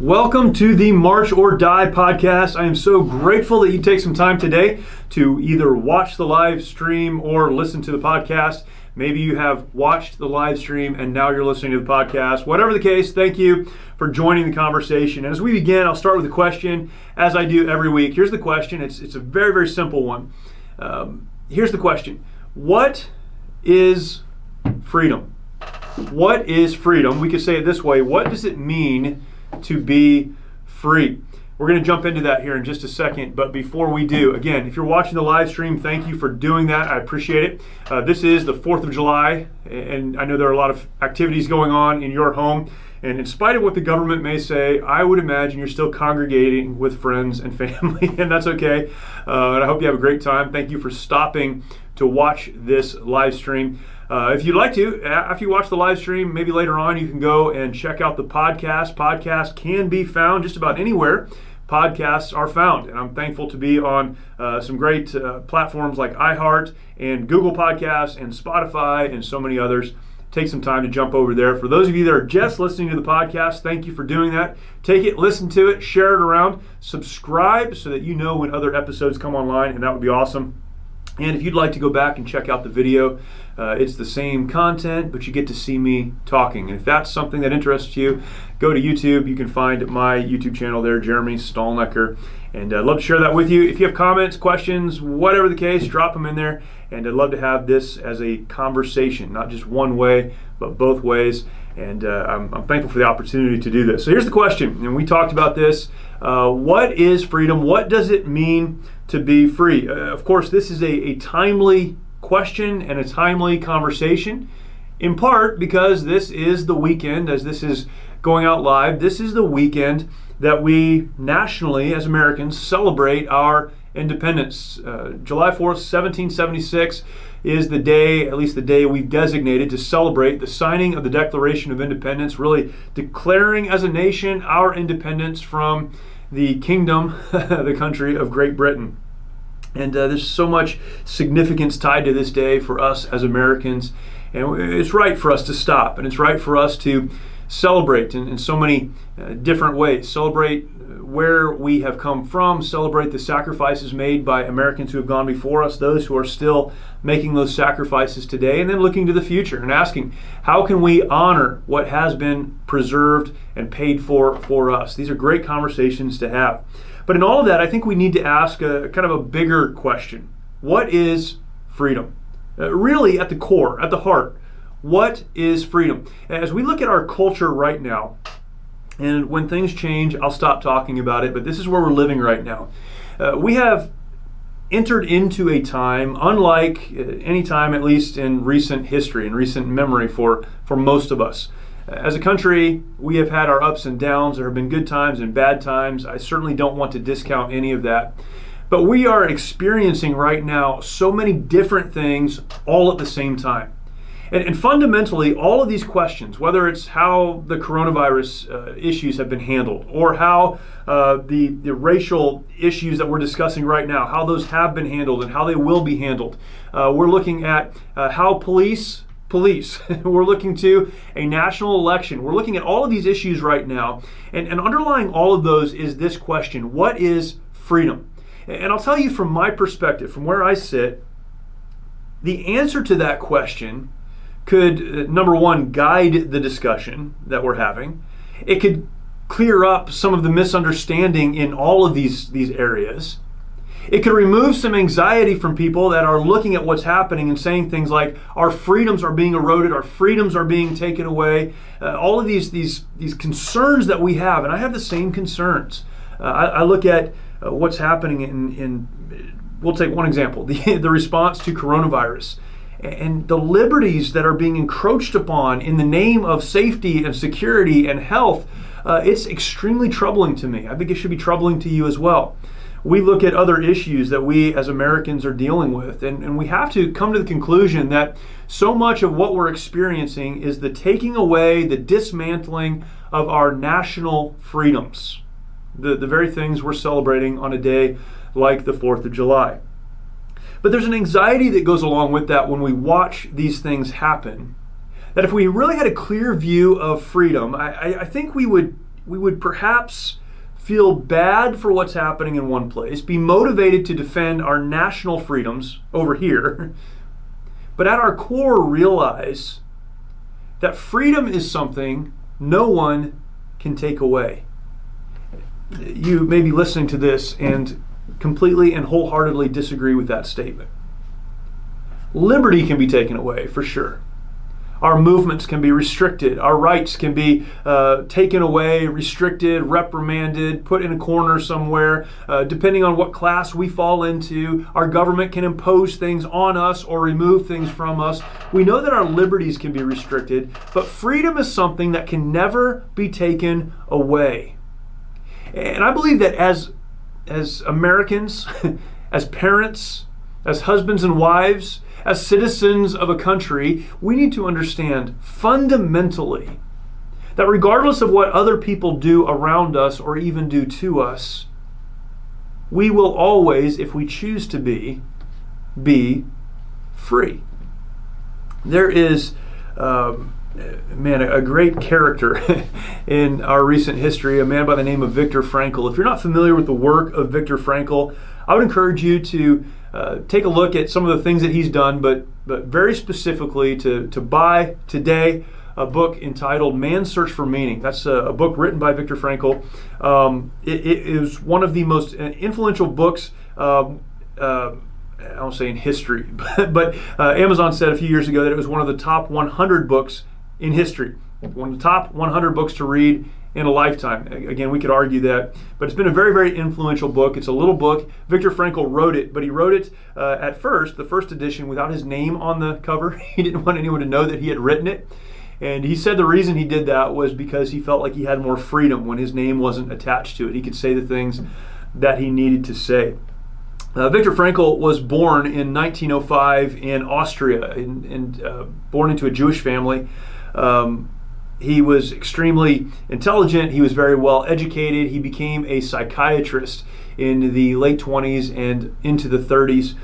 Welcome to the March or Die podcast. I am so grateful that you take some time today to either watch the live stream or listen to the podcast. Maybe you have watched the live stream and now you're listening to the podcast. Whatever the case, thank you for joining the conversation. And as we begin, I'll start with a question, as I do every week. Here's the question. It's a very, very simple one. Here's the question. What is freedom? What is freedom? We could say it this way. What does it mean to be free? We're going to jump into that here in just a second, but before we do, again, if you're watching the live stream, thank you for doing that. I appreciate it. This is the 4th of July, and I know there are a lot of activities going on in your home, and in spite of what the government may say, I would imagine you're still congregating with friends and family, and that's okay. And I hope you have a great time. Thank you for stopping to watch this live stream. If you'd like to, after you watch the live stream, maybe later on, you can go and check out the podcast. Podcasts can be found just about anywhere podcasts are found. And I'm thankful to be on some great platforms like iHeart and Google Podcasts and Spotify and so many others. Take some time to jump over there. For those of you that are just listening to the podcast, thank you for doing that. Take it, listen to it, share it around, subscribe so that you know when other episodes come online, and that would be awesome. And if you'd like to go back and check out the video, it's the same content, but you get to see me talking. And if that's something that interests you, go to YouTube. You can find my YouTube channel there, Jeremy Stallnecker. And I'd love to share that with you. If you have comments, questions, whatever the case, drop them in there. And I'd love to have this as a conversation, not just one way, but both ways. And I'm thankful for the opportunity to do this. So here's the question, and we talked about this. What is freedom? What does it mean to be free? Of course, this is a timely question and a timely conversation, in part because this is the weekend, as this is going out live, this is the weekend that we nationally, as Americans, celebrate our independence. July 4th, 1776 is the day, at least the day we've designated to celebrate the signing of the Declaration of Independence, really declaring as a nation our independence from the kingdom, the country of Great Britain. And there's so much significance tied to this day for us as Americans. And it's right for us to stop, and it's right for us to celebrate in so many different ways. Celebrate where we have come from, celebrate the sacrifices made by Americans who have gone before us, those who are still making those sacrifices today, and then looking to the future and asking, how can we honor what has been preserved and paid for us? These are great conversations to have. But in all of that, I think we need to ask a kind of a bigger question. What is freedom? Really, at the core, at the heart, what is freedom? As we look at our culture right now, and when things change, I'll stop talking about it, but this is where we're living right now. We have entered into a time unlike any time, at least in recent history, in recent memory for most of us. As a country, we have had our ups and downs. There have been good times and bad times. I certainly don't want to discount any of that. But we are experiencing right now so many different things all at the same time. And fundamentally, all of these questions, whether it's how the coronavirus issues have been handled, or how the racial issues that we're discussing right now, how those have been handled and how they will be handled. We're looking at how police. We're looking to a national election. We're looking at all of these issues right now. And underlying all of those is this question: what is freedom? And I'll tell you from my perspective, from where I sit, the answer to that question could, number one, guide the discussion that we're having. It could clear up some of the misunderstanding in all of these areas. It could remove some anxiety from people that are looking at what's happening and saying things like, our freedoms are being eroded, our freedoms are being taken away. All of these concerns that we have, and I have the same concerns. I look at what's happening in we'll take one example, the response to coronavirus and the liberties that are being encroached upon in the name of safety and security and health. It's extremely troubling to me. I think it should be troubling to you as well. We look at other issues that we as Americans are dealing with, and we have to come to the conclusion that so much of what we're experiencing is the taking away, the dismantling of our national freedoms, the very things we're celebrating on a day like the 4th of July. But there's an anxiety that goes along with that when we watch these things happen, that if we really had a clear view of freedom, I think we would we would perhaps feel bad for what's happening in one place, be motivated to defend our national freedoms over here, but at our core realize that freedom is something no one can take away. You may be listening to this and completely and wholeheartedly disagree with that statement. Liberty can be taken away, for sure. Our movements can be restricted. Our rights can be taken away, restricted, reprimanded, put in a corner somewhere. Depending on what class we fall into, our government can impose things on us or remove things from us. We know that our liberties can be restricted, but freedom is something that can never be taken away. And I believe that as Americans, as parents, as husbands and wives, as citizens of a country, we need to understand fundamentally that regardless of what other people do around us or even do to us, we will always, if we choose to be free. There is, a great character in our recent history, a man by the name of Viktor Frankl. If you're not familiar with the work of Viktor Frankl, I would encourage you to take a look at some of the things that he's done, but very specifically to buy today a book entitled Man's Search for Meaning. That's a book written by Viktor Frankl. It is one of the most influential books, I won't say in history, but Amazon said a few years ago that it was one of the top 100 books in history, one of the top 100 books to read in a lifetime. Again, we could argue that, but it's been a very, very influential book. It's a little book. Viktor Frankl wrote it, but he wrote it at first, the first edition, without his name on the cover. He didn't want anyone to know that he had written it. And he said the reason he did that was because he felt like he had more freedom when his name wasn't attached to it. He could say the things that he needed to say. Viktor Frankl was born in 1905 in Austria, and born into a Jewish family. He was extremely intelligent. He was very well educated. He became a psychiatrist in the late 20s and into the 30s.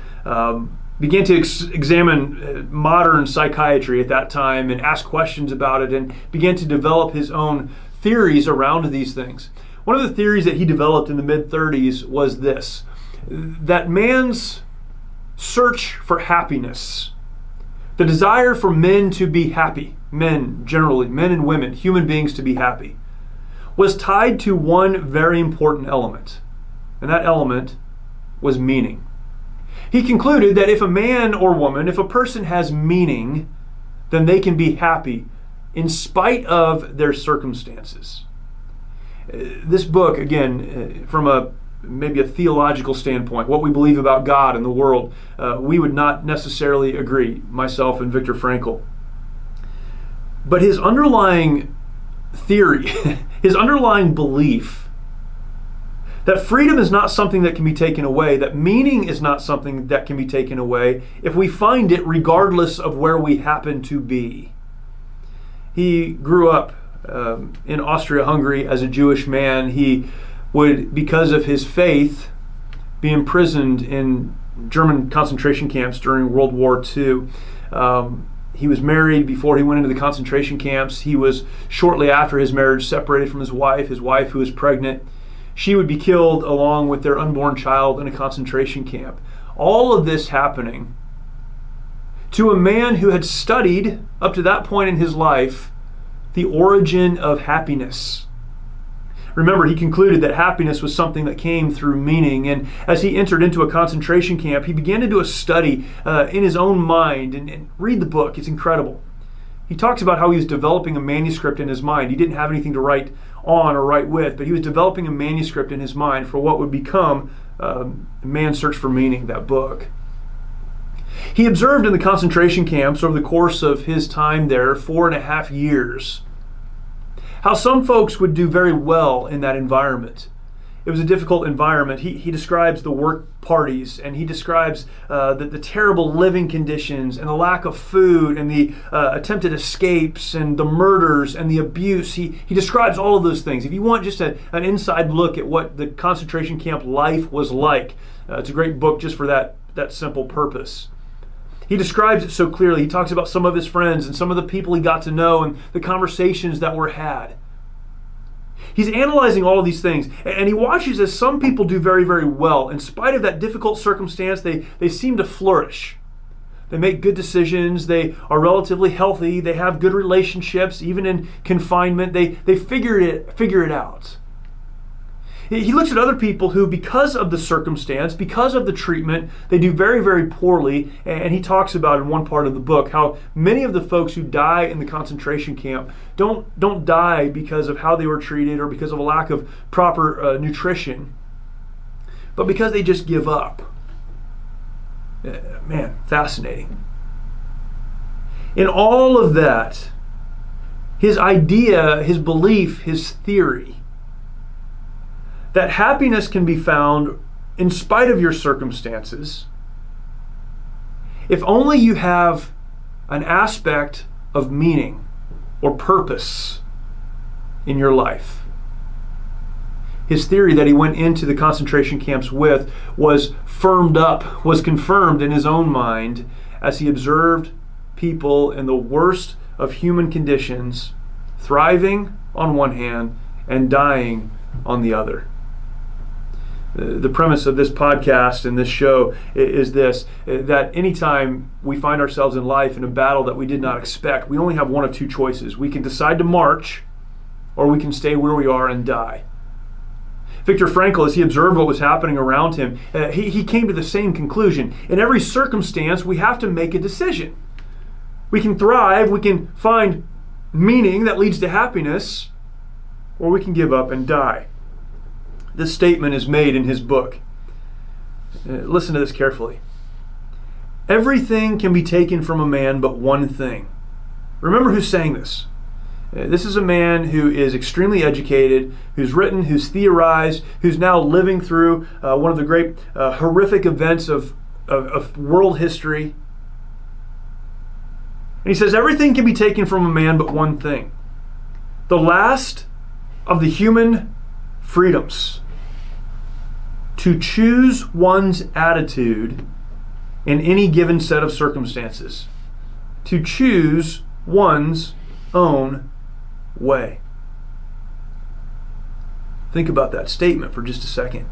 Began to examine modern psychiatry at that time and ask questions about it, and began to develop his own theories around these things. One of the theories that he developed in the mid-30s was this: that man's search for happiness, the desire for men to be happy, men generally, men and women, human beings to be happy, was tied to one very important element, and that element was meaning. He concluded that if a man or woman, if a person has meaning, then they can be happy in spite of their circumstances. This book, again, from maybe a theological standpoint, what we believe about God and the world, we would not necessarily agree, myself and Viktor Frankl. But his underlying theory, his underlying belief that freedom is not something that can be taken away, that meaning is not something that can be taken away if we find it regardless of where we happen to be. He grew up in Austria-Hungary as a Jewish man. He would, because of his faith, be imprisoned in German concentration camps during World War II. He was married before he went into the concentration camps. He was, shortly after his marriage, separated from his wife who was pregnant. She would be killed along with their unborn child in a concentration camp. All of this happening to a man who had studied, up to that point in his life, the origin of happiness. Remember, he concluded that happiness was something that came through meaning, and as he entered into a concentration camp, he began to do a study in his own mind and read the book. It's incredible. He talks about how he was developing a manuscript in his mind. He didn't have anything to write on or write with, but he was developing a manuscript in his mind for what would become Man's Search for Meaning, that book. He observed in the concentration camps over the course of his time there, 4.5 years, how some folks would do very well in that environment. It was a difficult environment. He describes the work parties, and he describes the terrible living conditions and the lack of food and the attempted escapes and the murders and the abuse. He describes all of those things. If you want just an inside look at what the concentration camp life was like, it's a great book just for that simple purpose. He describes it so clearly. He talks about some of his friends and some of the people he got to know and the conversations that were had. He's analyzing all of these things, and he watches as some people do very, very well. In spite of that difficult circumstance, they seem to flourish. They make good decisions. They are relatively healthy. They have good relationships, even in confinement. They figure it out. He looks at other people who, because of the circumstance, because of the treatment, they do very, very poorly. And he talks about in one part of the book how many of the folks who die in the concentration camp don't die because of how they were treated or because of a lack of proper nutrition, but because they just give up. Man, fascinating. In all of that, his idea, his belief, his theory that happiness can be found in spite of your circumstances, if only you have an aspect of meaning or purpose in your life. His theory that he went into the concentration camps with was confirmed in his own mind as he observed people in the worst of human conditions, thriving on one hand and dying on the other. The premise of this podcast and this show is this, that anytime we find ourselves in life in a battle that we did not expect, we only have one of two choices. We can decide to march, or we can stay where we are and die. Viktor Frankl, as he observed what was happening around him, he came to the same conclusion. In every circumstance, we have to make a decision. We can thrive, we can find meaning that leads to happiness, or we can give up and die. This statement is made in his book. Listen to this carefully. Everything can be taken from a man but one thing. Remember who's saying this. This is a man who is extremely educated, who's written, who's theorized, who's now living through one of the great horrific events of world history. And he says, everything can be taken from a man but one thing. The last of the human freedoms. To choose one's attitude in any given set of circumstances. To choose one's own way. Think about that statement for just a second.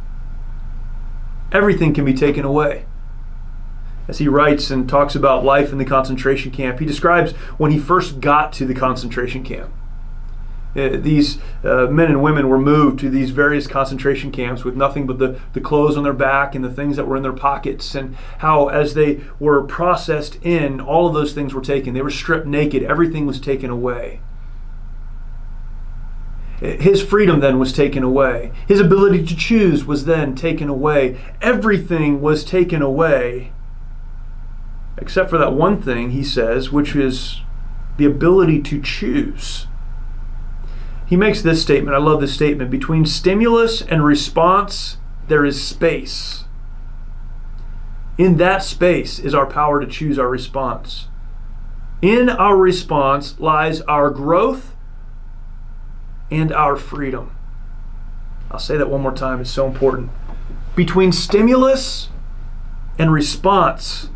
Everything can be taken away. As he writes and talks about life in the concentration camp, he describes when he first got to the concentration camp. These men and women were moved to these various concentration camps with nothing but the clothes on their back and the things that were in their pockets, and how as they were processed in, all of those things were taken. They were stripped naked. Everything was taken away. His freedom then was taken away. His ability to choose was then taken away. Everything was taken away except for that one thing, he says, which is the ability to choose. He makes this statement, I love this statement, between stimulus and response, there is space. In that space is our power to choose our response. In our response lies our growth and our freedom. I'll say that one more time, it's so important. Between stimulus and response,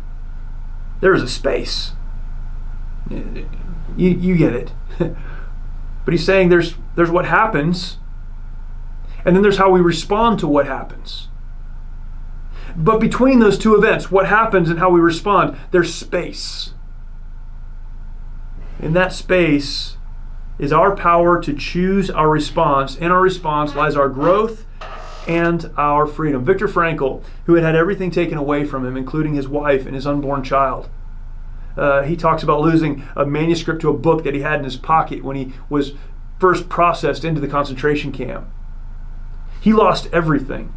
there is a space. You get it. But he's saying there's what happens, and then there's how we respond to what happens. But between those two events, what happens and how we respond, there's space. In that space is our power to choose our response. In our response lies our growth and our freedom. Viktor Frankl, who had everything taken away from him, including his wife and his unborn child, he talks about losing a manuscript to a book that he had in his pocket when he was first processed into the concentration camp. He lost everything.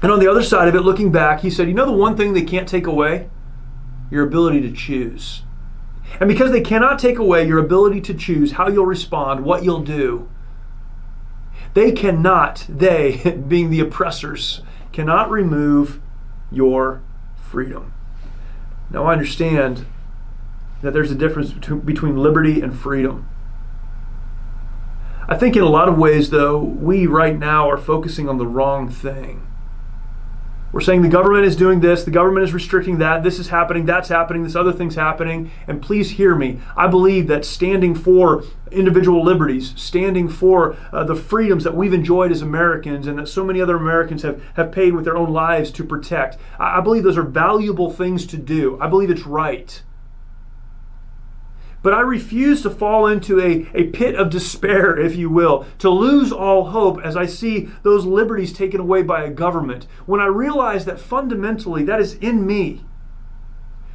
And on the other side of it, looking back, he said, you know the one thing they can't take away? Your ability to choose. And because they cannot take away your ability to choose how you'll respond, what you'll do, they, being the oppressors, cannot remove your freedom. Now I understand that there's a difference between liberty and freedom. I think in a lot of ways, though, we right now are focusing on the wrong thing. We're saying the government is doing this, the government is restricting that, this is happening, that's happening, this other thing's happening. And please hear me. I believe that standing for individual liberties, standing for the freedoms that we've enjoyed as Americans and that so many other Americans have paid with their own lives to protect, I believe those are valuable things to do. I believe it's right. But I refuse to fall into a pit of despair, if you will, to lose all hope as I see those liberties taken away by a government, when I realize that fundamentally that is in me.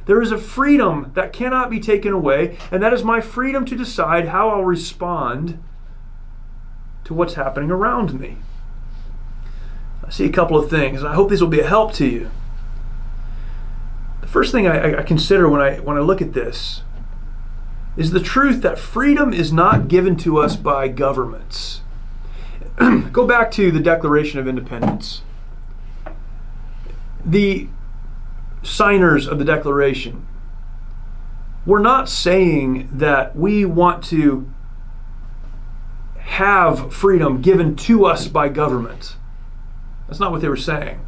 There is a freedom that cannot be taken away, and that is my freedom to decide how I'll respond to what's happening around me. I see a couple of things, and I hope these will be a help to you. The first thing I consider when I look at this is the truth that freedom is not given to us by governments. Go back to the Declaration of Independence. The signers of the Declaration were not saying that we want to have freedom given to us by government. That's not what they were saying.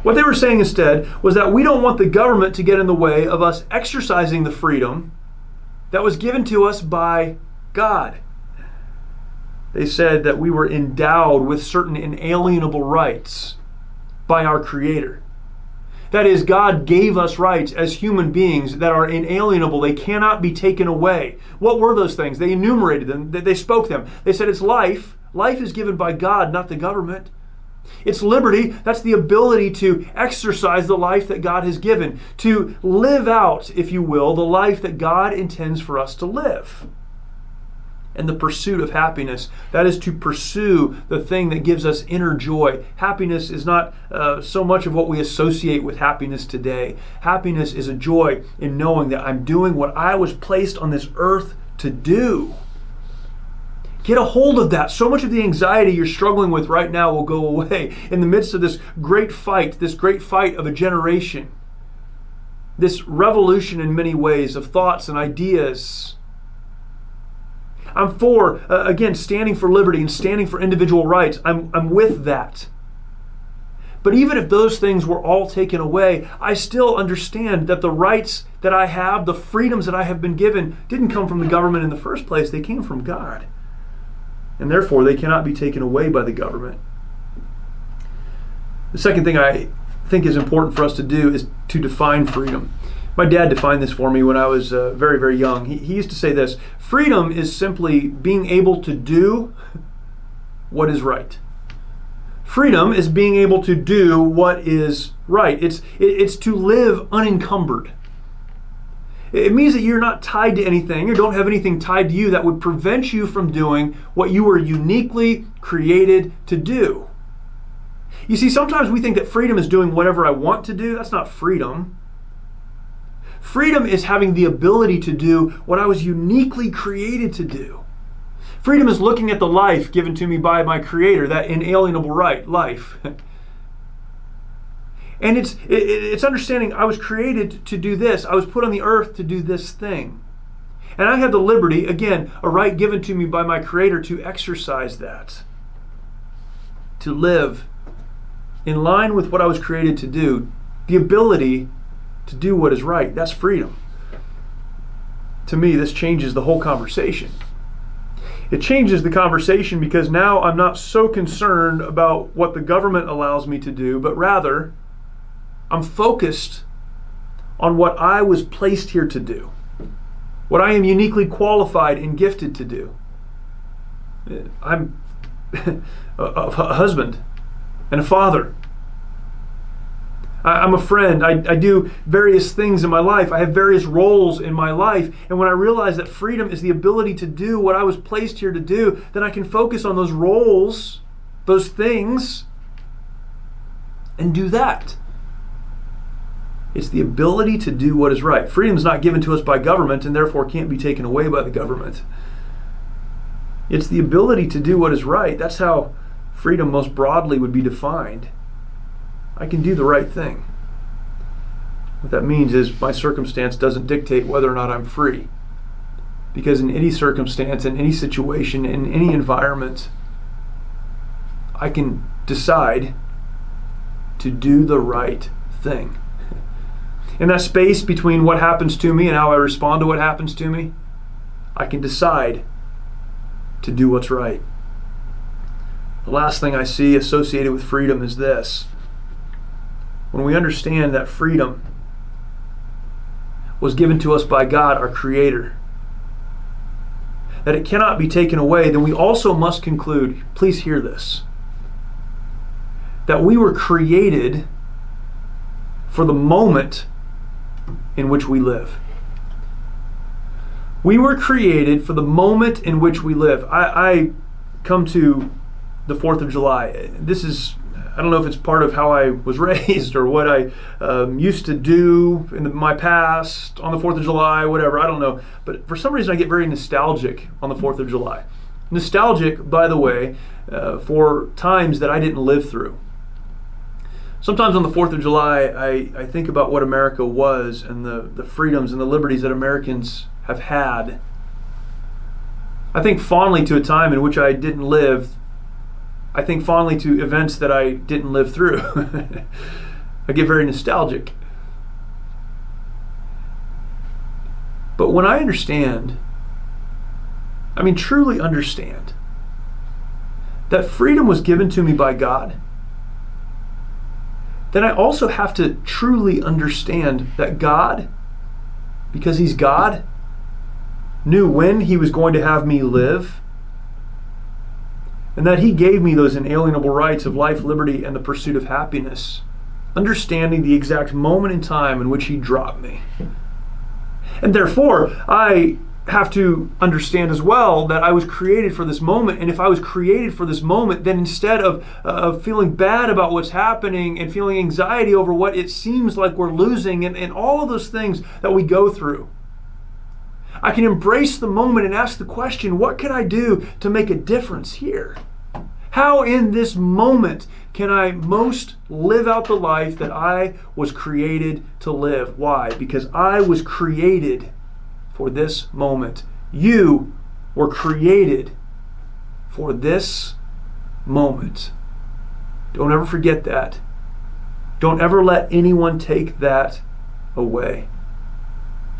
What they were saying instead was that we don't want the government to get in the way of us exercising the freedom that was given to us by God. They said that we were endowed with certain inalienable rights by our Creator. That is, God gave us rights as human beings that are inalienable. They cannot be taken away. What were those things? They enumerated them. They spoke them. They said it's life. Life is given by God, not the government. It's liberty. That's the ability to exercise the life that God has given, to live out, if you will, the life that God intends for us to live. And the pursuit of happiness, that is to pursue the thing that gives us inner joy. Happiness is not so much of what we associate with happiness today. Happiness is a joy in knowing that I'm doing what I was placed on this earth to do. Get a hold of that. So much of the anxiety you're struggling with right now will go away in the midst of this great fight of a generation. This revolution in many ways of thoughts and ideas. I'm for, again, standing for liberty and standing for individual rights. I'm with that. But even if those things were all taken away, I still understand that the rights that I have, the freedoms that I have been given, didn't come from the government in the first place. They came from God. And therefore, they cannot be taken away by the government. The second thing I think is important for us to do is to define freedom. My dad defined this for me when I was very, very young. He used to say this: freedom is simply being able to do what is right. Freedom is being able to do what is right. It's to live unencumbered. It means that you're not tied to anything or don't have anything tied to you that would prevent you from doing what you were uniquely created to do. You see, sometimes we think that freedom is doing whatever I want to do. That's not freedom. Freedom is having the ability to do what I was uniquely created to do. Freedom is looking at the life given to me by my Creator, that inalienable right, life. And it's understanding I was created to do this. I was put on the earth to do this thing. And I have the liberty, again, a right given to me by my Creator to exercise that. To live in line with what I was created to do. The ability to do what is right. That's freedom. To me, this changes the whole conversation. It changes the conversation because now I'm not so concerned about what the government allows me to do, but rather I'm focused on what I was placed here to do, what I am uniquely qualified and gifted to do. I'm a husband and a father. I'm a friend. I do various things in my life. I have various roles in my life. And when I realize that freedom is the ability to do what I was placed here to do, then I can focus on those roles, those things, and do that. It's the ability to do what is right. Freedom is not given to us by government and therefore can't be taken away by the government. It's the ability to do what is right. That's how freedom most broadly would be defined. I can do the right thing. What that means is my circumstance doesn't dictate whether or not I'm free. Because in any circumstance, in any situation, in any environment, I can decide to do the right thing. In that space between what happens to me and how I respond to what happens to me, I can decide to do what's right. The last thing I see associated with freedom is this. When we understand that freedom was given to us by God, our Creator, that it cannot be taken away, then we also must conclude, please hear this, that we were created for the moment in which we live. We were created for the moment in which we live. I come to the 4th of July. I don't know if it's part of how I was raised or what I used to do in my past on the 4th of July, whatever, I don't know. But for some reason I get very nostalgic on the 4th of July. Nostalgic, by the way, for times that I didn't live through. Sometimes on the 4th of July, I think about what America was and the freedoms and the liberties that Americans have had. I think fondly to a time in which I didn't live. I think fondly to events that I didn't live through. I get very nostalgic. But when I understand, truly understand, that freedom was given to me by God, then I also have to truly understand that God, because He's God, knew when He was going to have me live, and that He gave me those inalienable rights of life, liberty, and the pursuit of happiness, understanding the exact moment in time in which He dropped me. And therefore, I have to understand as well that I was created for this moment, and if I was created for this moment, then instead of feeling bad about what's happening and feeling anxiety over what it seems like we're losing and all of those things that we go through, I can embrace the moment and ask the question, what can I do to make a difference here? How in this moment can I most live out the life that I was created to live? Why? Because I was created for this moment. You were created for this moment. Don't ever forget that. Don't ever let anyone take that away.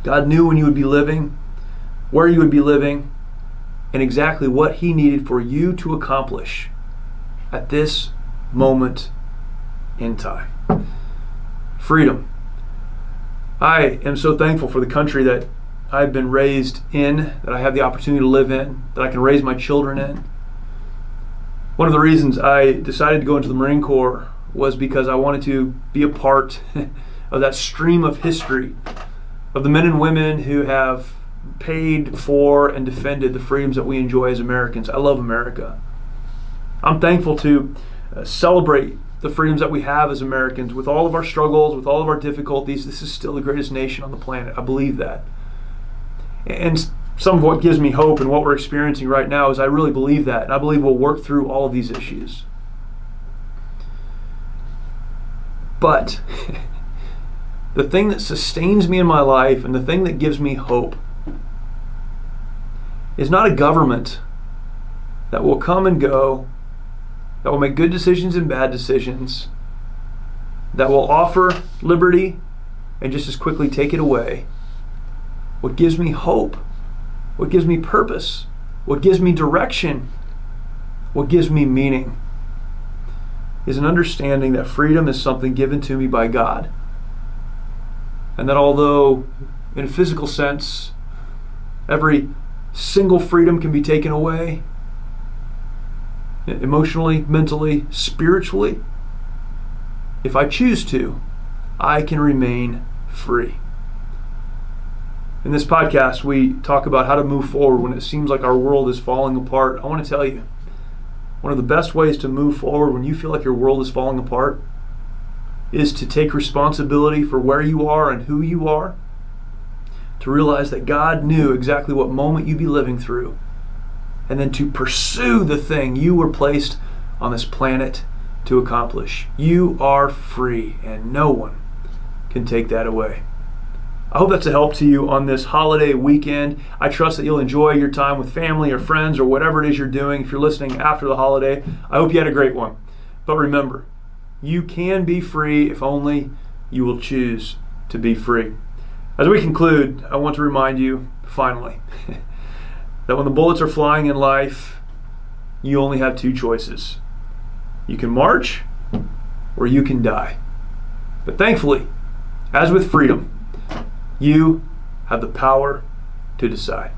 God knew when you would be living, where you would be living, and exactly what He needed for you to accomplish at this moment in time. Freedom. I am so thankful for the country that I've been raised in, that I have the opportunity to live in, that I can raise my children in. One of the reasons I decided to go into the Marine Corps was because I wanted to be a part of that stream of history of the men and women who have paid for and defended the freedoms that we enjoy as Americans. I love America. I'm thankful to celebrate the freedoms that we have as Americans. With all of our struggles, with all of our difficulties, this is still the greatest nation on the planet. I believe that. And some of what gives me hope and what we're experiencing right now is I really believe that. And I believe we'll work through all of these issues. But the thing that sustains me in my life and the thing that gives me hope is not a government that will come and go, that will make good decisions and bad decisions, that will offer liberty and just as quickly take it away. What gives me hope, what gives me purpose, what gives me direction, what gives me meaning is an understanding that freedom is something given to me by God. And that although in a physical sense, every single freedom can be taken away, emotionally, mentally, spiritually, if I choose to, I can remain free. In this podcast, we talk about how to move forward when it seems like our world is falling apart. I want to tell you, one of the best ways to move forward when you feel like your world is falling apart is to take responsibility for where you are and who you are, to realize that God knew exactly what moment you'd be living through, and then to pursue the thing you were placed on this planet to accomplish. You are free, and no one can take that away. I hope that's a help to you on this holiday weekend. I trust that you'll enjoy your time with family or friends or whatever it is you're doing. If you're listening after the holiday, I hope you had a great one. But remember, You can be free if only you will choose to be free. As we conclude, I want to remind you, finally, that when the bullets are flying in life, you only have two choices. You can march or you can die. But thankfully, as with freedom, you have the power to decide.